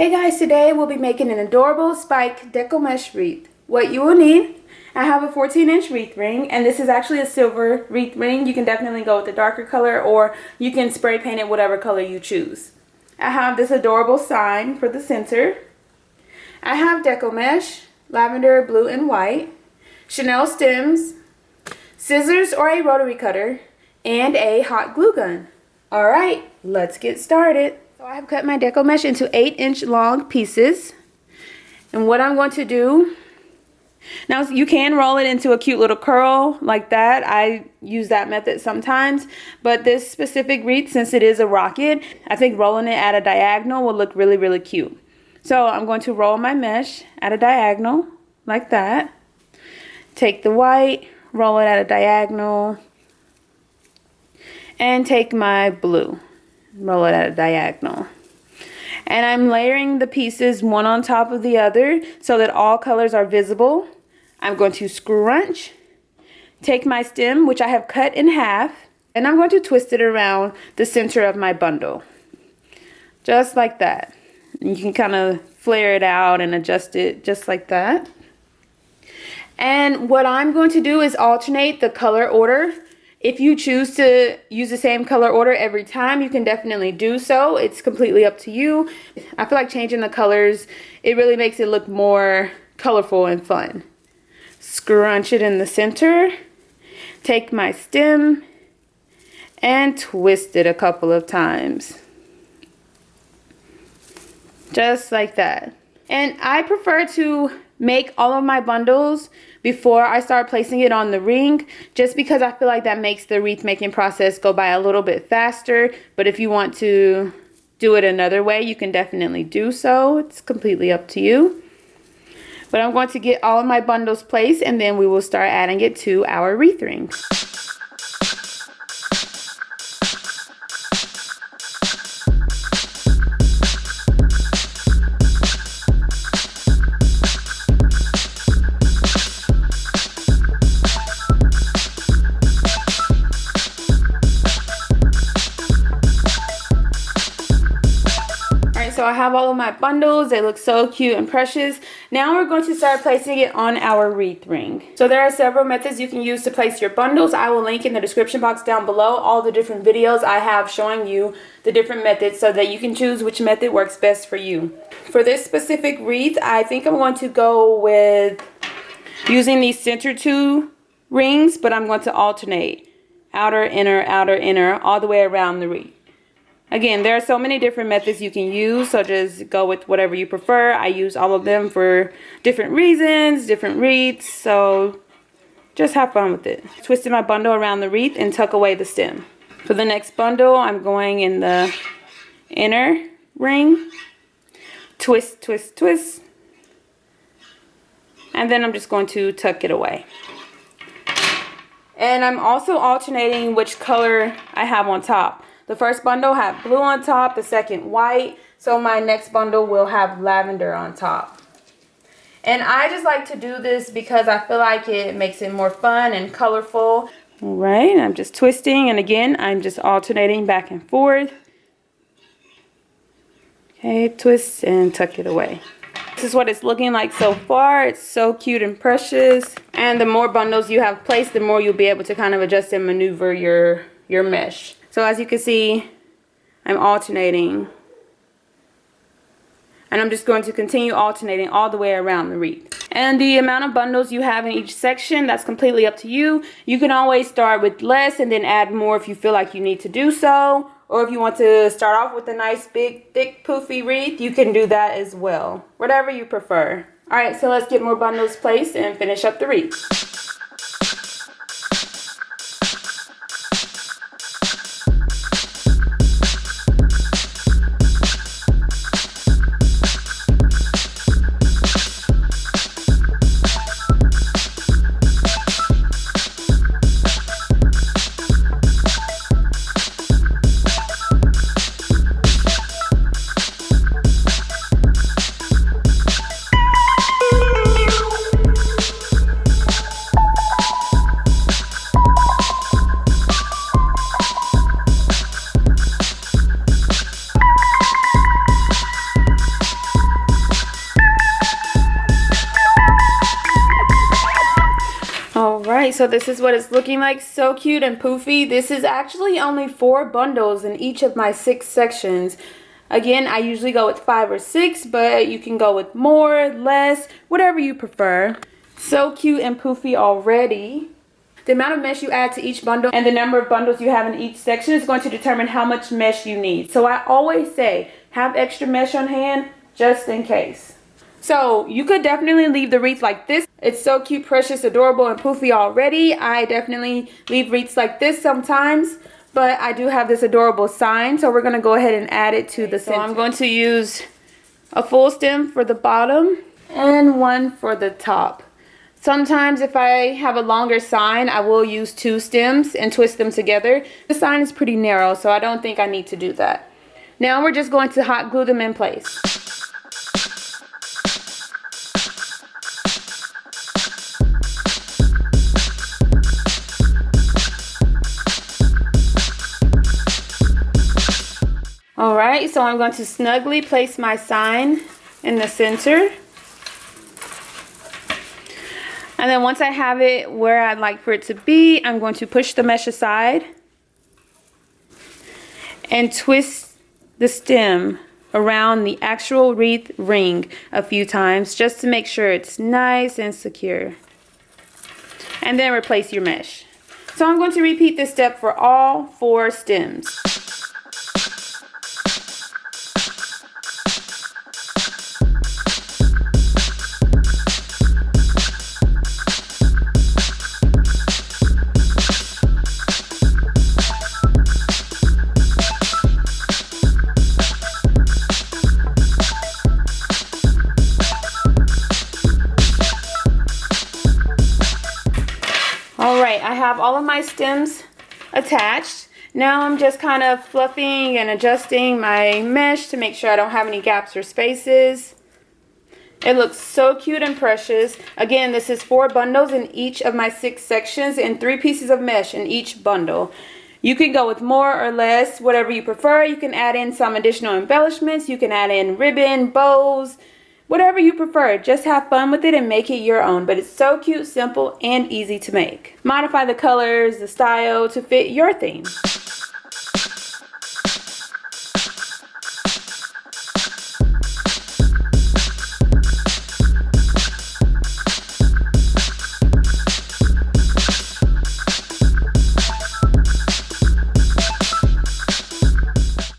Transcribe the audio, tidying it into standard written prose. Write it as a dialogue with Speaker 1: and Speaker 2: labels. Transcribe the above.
Speaker 1: Hey guys, today we'll be making an adorable spike deco mesh wreath. What you will need, I have a 14-inch wreath ring, and this is actually a silver wreath ring. You can definitely go with a darker color, or you can spray paint it whatever color you choose. I have this adorable sign for the center. I have deco mesh, lavender, blue, and white, Chanel stems, scissors or a rotary cutter, and a hot glue gun. Alright, let's get started. So I have cut my deco mesh into 8-inch long pieces. And what I'm going to do, now you can roll it into a cute little curl like that. I use that method sometimes. But this specific wreath, since it is a rocket, I think rolling it at a diagonal will look really, really cute. So I'm going to roll my mesh at a diagonal like that. Take the white, roll it at a diagonal, and take my blue. Roll it at a diagonal. And I'm layering the pieces one on top of the other so that all colors are visible. I'm going to scrunch, take my stem, which I have cut in half, and I'm going to twist it around the center of my bundle. Just like that. You can kind of flare it out and adjust it just like that. And what I'm going to do is alternate the color order. If you choose to use the same color order every time, you can definitely do so. It's completely up to you. I feel like changing the colors, it really makes it look more colorful and fun. Scrunch it in the center. Take my stem and twist it a couple of times. Just like that. And I prefer to make all of my bundles before I start placing it on the ring, just because I feel like that makes the wreath making process go by a little bit faster. But if you want to do it another way, you can definitely do so. It's completely up to you. But I'm going to get all of my bundles placed, and then we will start adding it to our wreath ring. So I have all of my bundles. They look so cute and precious. Now we're going to start placing it on our wreath ring. So there are several methods you can use to place your bundles. I will link in the description box down below all the different videos I have showing you the different methods so that you can choose which method works best for you. For this specific wreath, I think I'm going to go with using these center two rings, but I'm going to alternate outer, inner, all the way around the wreath. Again, there are so many different methods you can use, so just go with whatever you prefer. I use all of them for different reasons, different wreaths, so just have fun with it. Twisting my bundle around the wreath and tuck away the stem. For the next bundle, I'm going in the inner ring. Twist, twist, twist. And then I'm just going to tuck it away. And I'm also alternating which color I have on top. The first bundle had blue on top, the second white, so my next bundle will have lavender on top. And I just like to do this because I feel like it makes it more fun and colorful. All right, I'm just twisting, and again, I'm just alternating back and forth. Okay, twist and tuck it away. This is what it's looking like so far. It's so cute and precious. And the more bundles you have placed, the more you'll be able to kind of adjust and maneuver your mesh. So as you can see, I'm alternating. And I'm just going to continue alternating all the way around the wreath. And the amount of bundles you have in each section, that's completely up to you. You can always start with less and then add more if you feel like you need to do so. Or if you want to start off with a nice big, thick, poofy wreath, you can do that as well. Whatever you prefer. Alright, so let's get more bundles placed and finish up the wreath. so this is what it's looking like. So cute and poofy. This is actually only 4 bundles in each of my 6 sections. Again, I usually go with 5 or 6, but you can go with more, less, whatever you prefer. So cute and poofy already. The amount of mesh you add to each bundle and the number of bundles you have in each section is going to determine how much mesh you need. So I always say, have extra mesh on hand just in case. So you could definitely leave the wreath like this. It's so cute, precious, adorable, and poofy already. I definitely leave wreaths like this sometimes, but I do have this adorable sign, so we're going to go ahead and add it to the center. So I'm going to use a full stem for the bottom and one for the top. Sometimes if I have a longer sign, I will use 2 stems and twist them together. The sign is pretty narrow, so I don't think I need to do that. Now we're just going to hot glue them in place. Alright, so I'm going to snugly place my sign in the center. And then once I have it where I'd like for it to be, I'm going to push the mesh aside and twist the stem around the actual wreath ring a few times just to make sure it's nice and secure. And then replace your mesh. So I'm going to repeat this step for all 4 stems. Alright, I have all of my stems attached. Now I'm just kind of fluffing and adjusting my mesh to make sure I don't have any gaps or spaces. It looks so cute and precious. Again, this is 4 bundles in each of my 6 sections and 3 pieces of mesh in each bundle. You can go with more or less, whatever you prefer. You can add in some additional embellishments. You can add in ribbon, bows, whatever you prefer. Just have fun with it and make it your own. But it's so cute, simple, and easy to make. Modify the colors, the style to fit your theme.